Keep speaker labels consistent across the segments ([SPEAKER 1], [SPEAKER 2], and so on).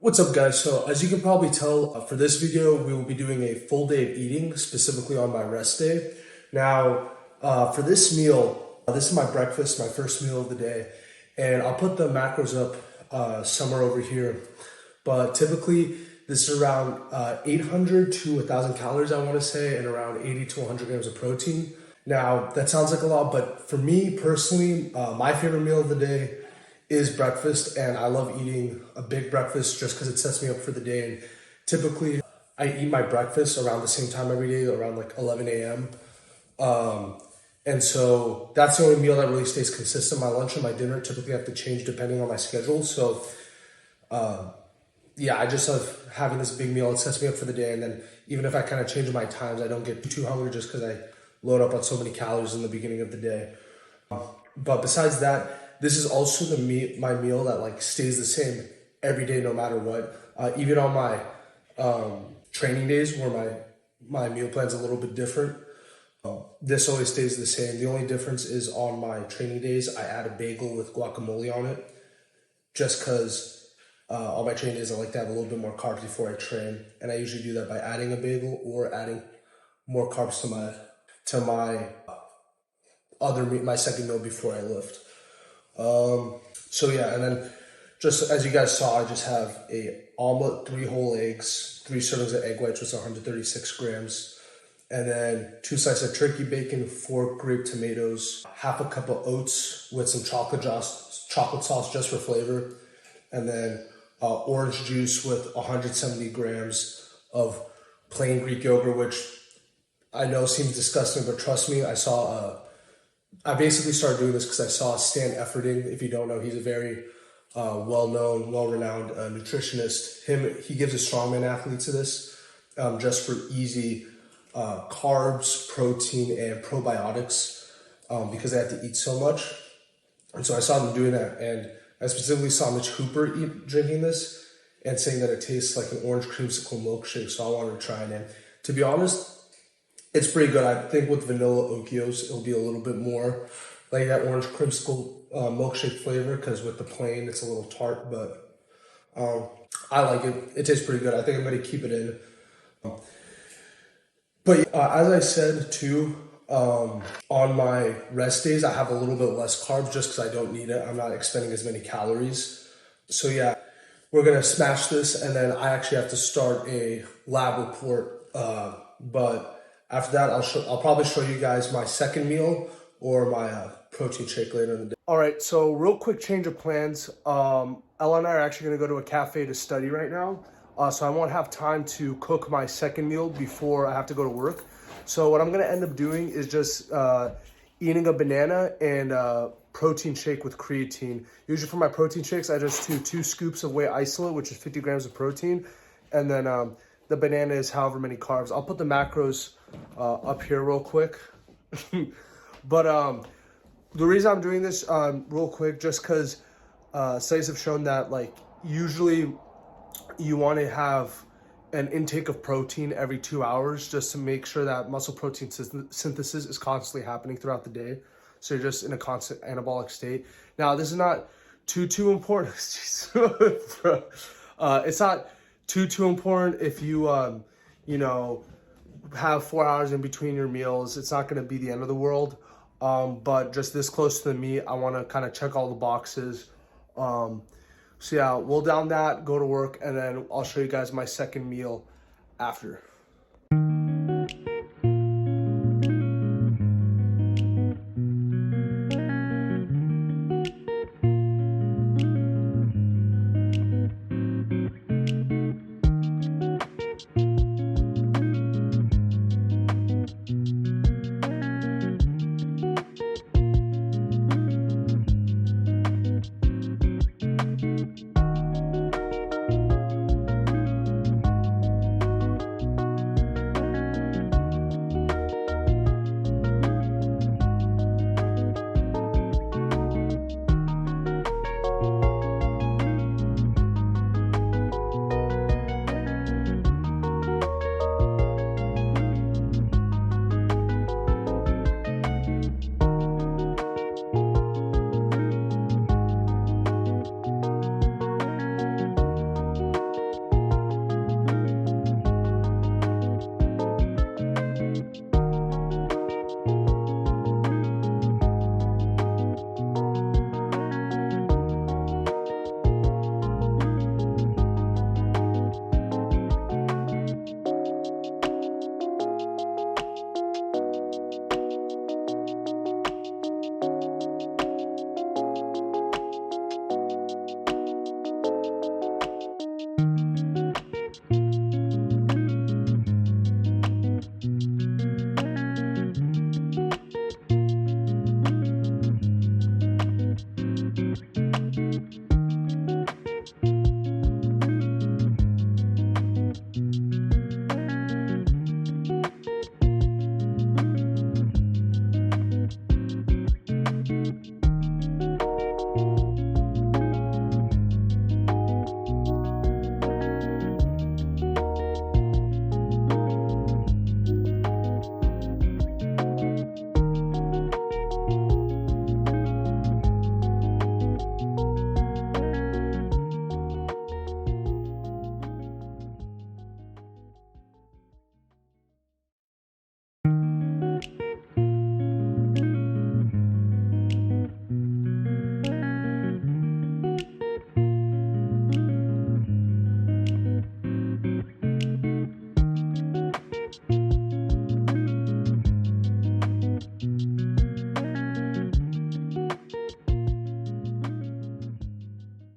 [SPEAKER 1] What's up, guys? So as you can probably tell, for this video we will be doing a full day of eating, specifically on my rest day. Now for this meal, this is my breakfast, my first meal of the day, and I'll put the macros up somewhere over here, but typically this is around 800 to 1,000 calories, I want to say, and around 80 to 100 grams of protein. Now that sounds like a lot, but for me personally, my favorite meal of the day is breakfast, and I love eating a big breakfast just because it sets me up for the day. And typically I eat my breakfast around the same time every day, around like 11 a.m. And so that's the only meal that really stays consistent. My lunch and my dinner typically have to change depending on my schedule. So yeah, I just love having this big meal. It sets me up for the day, and then even if I kind of change my times, I don't get too hungry just because I load up on so many calories in the beginning of the day. But besides that, this is also my meal that like stays the same every day, no matter what. Even on my training days where my meal plan's a little bit different, this always stays the same. The only difference is on my training days, I add a bagel with guacamole on it, just because on my training days I like to have a little bit more carbs before I train, and I usually do that by adding a bagel or adding more carbs to my second meal before I lift. So yeah, and then just as you guys saw, I just have a omelet, 3 whole eggs, 3 servings of egg whites, which is 136 grams, and then 2 slices of turkey bacon, 4 grape tomatoes, half a cup of oats with some chocolate sauce just for flavor, and then orange juice with 170 grams of plain Greek yogurt, which I know seems disgusting, but trust me, I basically started doing this because I saw Stan Efferding. If you don't know, he's a very well-known, well-renowned nutritionist. He gives his strongman athletes to this just for easy carbs, protein, and probiotics because they have to eat so much. And so I saw them doing that, and I specifically saw Mitch Hooper drinking this and saying that it tastes like an orange creamsicle milkshake, so I wanted to try it. And to be honest, it's pretty good. I think with vanilla Okios, it'll be a little bit more like that orange creamsicle milkshake flavor, because with the plain, it's a little tart, but I like it. It tastes pretty good. I think I'm going to keep it in. But as I said too, on my rest days, I have a little bit less carbs just because I don't need it. I'm not expending as many calories. So yeah, we're going to smash this, and then I actually have to start a lab report, but after that, I'll probably show you guys my second meal or my protein shake later in the day. All right, so real quick change of plans. Ella and I are actually going to go to a cafe to study right now, so I won't have time to cook my second meal before I have to go to work. So what I'm going to end up doing is just eating a banana and protein shake with creatine. Usually for my protein shakes, I just do 2 scoops of whey isolate, which is 50 grams of protein, and then the banana is however many carbs. I'll put the macros up here real quick. But the reason I'm doing this real quick, just because studies have shown that like usually you want to have an intake of protein every 2 hours just to make sure that muscle protein synthesis is constantly happening throughout the day. So you're just in a constant anabolic state. Now, this is not too important. It's not too important if you, you know, have 4 hours in between your meals. It's not going to be the end of the world. But just this close to the meet, I want to kind of check all the boxes. So yeah, we'll down that, go to work, and then I'll show you guys my second meal after.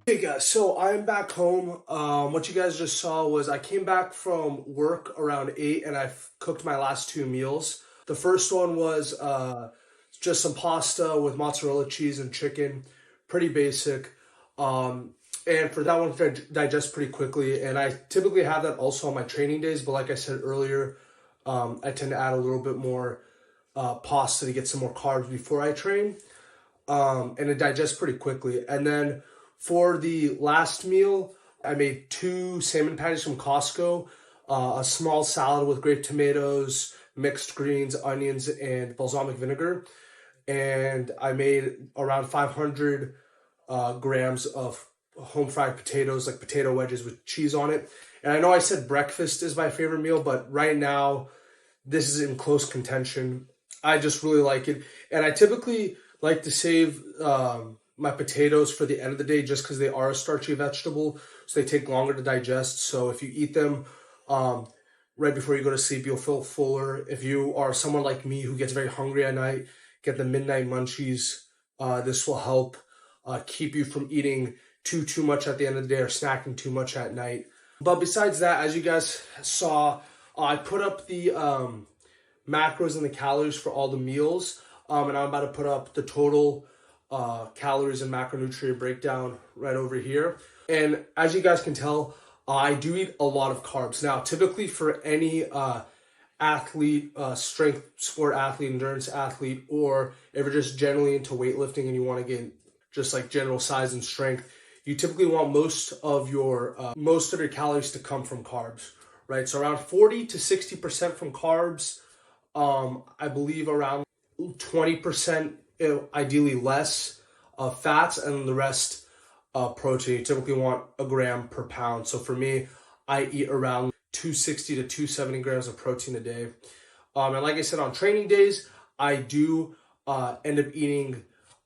[SPEAKER 1] Hey guys, so I'm back home. What you guys just saw was I came back from work around 8 and I cooked my last two meals. The first one was just some pasta with mozzarella cheese and chicken, pretty basic. And for that one to digest pretty quickly. And I typically have that also on my training days, but like I said earlier, I tend to add a little bit more pasta to get some more carbs before I train. And it digests pretty quickly. And then for the last meal, I made 2 salmon patties from Costco, a small salad with grape tomatoes, mixed greens, onions, and balsamic vinegar. And I made around 500 grams of home fried potatoes, like potato wedges with cheese on it. And I know I said breakfast is my favorite meal, but right now this is in close contention. I just really like it. And I typically like to save my potatoes for the end of the day just because they are a starchy vegetable, so they take longer to digest. So if you eat them right before you go to sleep, you'll feel fuller. If you are someone like me who gets very hungry at night, get the midnight munchies. This will help keep you from eating too much at the end of the day or snacking too much at night. But besides that, as you guys saw, I put up the macros and the calories for all the meals, and I'm about to put up the total calories and macronutrient breakdown right over here. And as you guys can tell, I do eat a lot of carbs. Now, typically for any athlete, strength sport athlete, endurance athlete, or if you're just generally into weightlifting and you want to get just like general size and strength, you typically want most of your calories to come from carbs, right? So around 40 to 60% from carbs. I believe around 20%, ideally less, fats, and the rest protein. You typically want a gram per pound. So for me, I eat around 260 to 270 grams of protein a day. And like I said, on training days, I do end up eating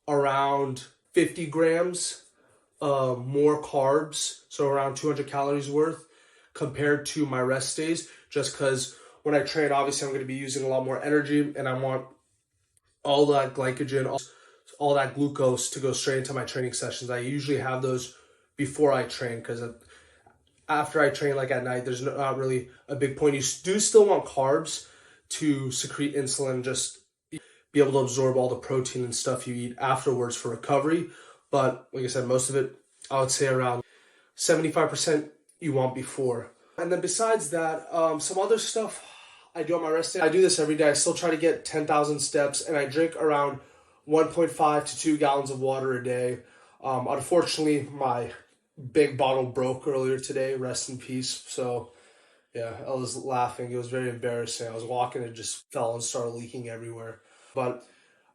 [SPEAKER 1] around 50 grams more carbs, so around 200 calories worth compared to my rest days, just because when I train, obviously I'm going to be using a lot more energy, and I want all that glycogen, all that glucose to go straight into my training sessions. I usually have those before I train, because after I train, like at night, there's not really a big point. You do still want carbs to secrete insulin, just be able to absorb all the protein and stuff you eat afterwards for recovery. But like I said, most of it, I would say around 75% you want before. And then besides that, some other stuff I do on my rest day. I do this every day. I still try to get 10,000 steps, and I drink around 1.5 to 2 gallons of water a day. Unfortunately, my big bottle broke earlier today. Rest in peace. So yeah, I was laughing. It was very embarrassing. I was walking and it just fell and started leaking everywhere. But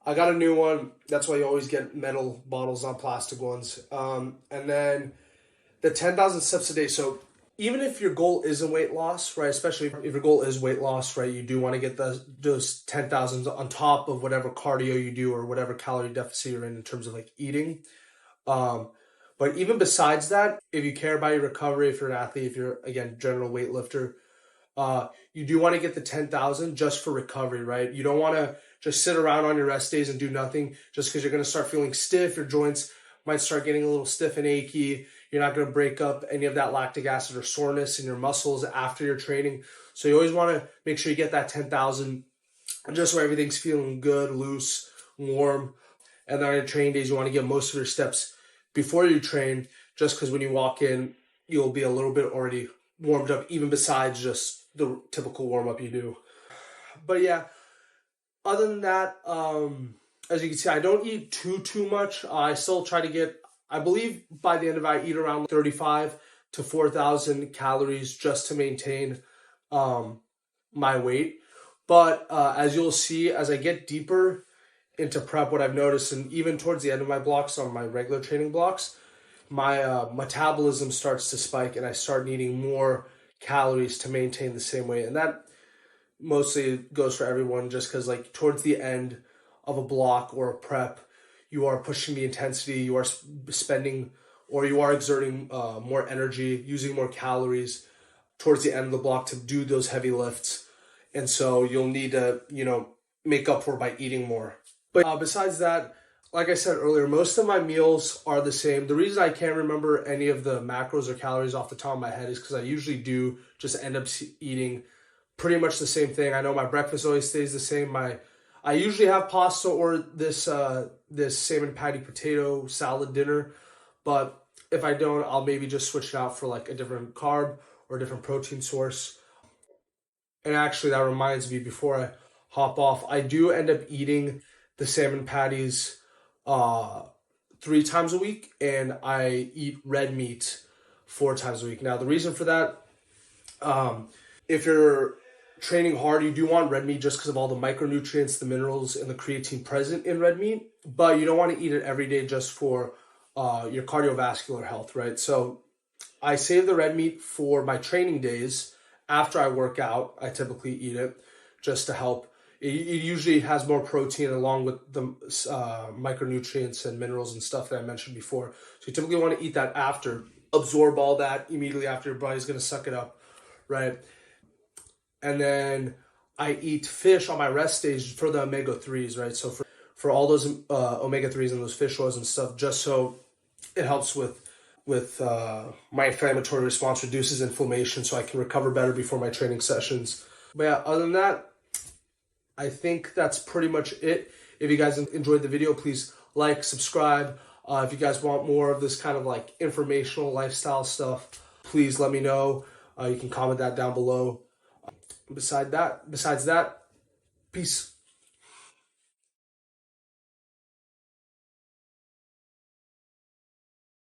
[SPEAKER 1] I got a new one. That's why you always get metal bottles, not plastic ones. And then the 10,000 steps a day. So even if your goal isn't weight loss, right, especially if your goal is weight loss, right, you do want to get those 10,000 on top of whatever cardio you do or whatever calorie deficit you're in terms of like eating. But even besides that, if you care about your recovery, if you're an athlete, if you're, again, general weightlifter, you do want to get the 10,000 just for recovery, right? You don't want to just sit around on your rest days and do nothing just because you're going to start feeling stiff. Your joints might start getting a little stiff and achy. You're not going to break up any of that lactic acid or soreness in your muscles after your training. So you always want to make sure you get that 10,000 just so everything's feeling good, loose, warm. And then on your training days, you want to get most of your steps before you train, just because when you walk in, you'll be a little bit already warmed up, even besides just the typical warm-up you do. But yeah, other than that, as you can see, I don't eat too much. I still try to get, I believe by the end of it, I eat around 35 to 4,000 calories just to maintain my weight. But as you'll see, as I get deeper into prep, what I've noticed, and even towards the end of my blocks, on my regular training blocks, my metabolism starts to spike and I start needing more calories to maintain the same weight. And that mostly goes for everyone, just because like towards the end of a block or a prep, you are pushing the intensity, you are spending or you are exerting more energy, using more calories towards the end of the block to do those heavy lifts. And so you'll need to, make up for by eating more. But besides that, like I said earlier, most of my meals are the same. The reason I can't remember any of the macros or calories off the top of my head is because I usually do just end up eating pretty much the same thing. I know my breakfast always stays the same. I usually have pasta or this salmon patty potato salad dinner, but if I don't, I'll maybe just switch it out for like a different carb or a different protein source. And actually, that reminds me, before I hop off, I do end up eating the salmon patties 3 times a week, and I eat red meat 4 times a week. Now, the reason for that, if you're training hard, you do want red meat just because of all the micronutrients, the minerals, and the creatine present in red meat, but you don't want to eat it every day just for your cardiovascular health, right? So I save the red meat for my training days. After I work out, I typically eat it just to help. It usually has more protein along with the micronutrients and minerals and stuff that I mentioned before. So you typically want to eat that after, absorb all that immediately after. Your body's going to suck it up, right? And then I eat fish on my rest days for the omega-3s, right? So for all those omega-3s and those fish oils and stuff, just so it helps with my inflammatory response, reduces inflammation so I can recover better before my training sessions. But yeah, other than that, I think that's pretty much it. If you guys enjoyed the video, please like, subscribe. If you guys want more of this kind of like informational lifestyle stuff, please let me know. You can comment that down below. Besides that, peace.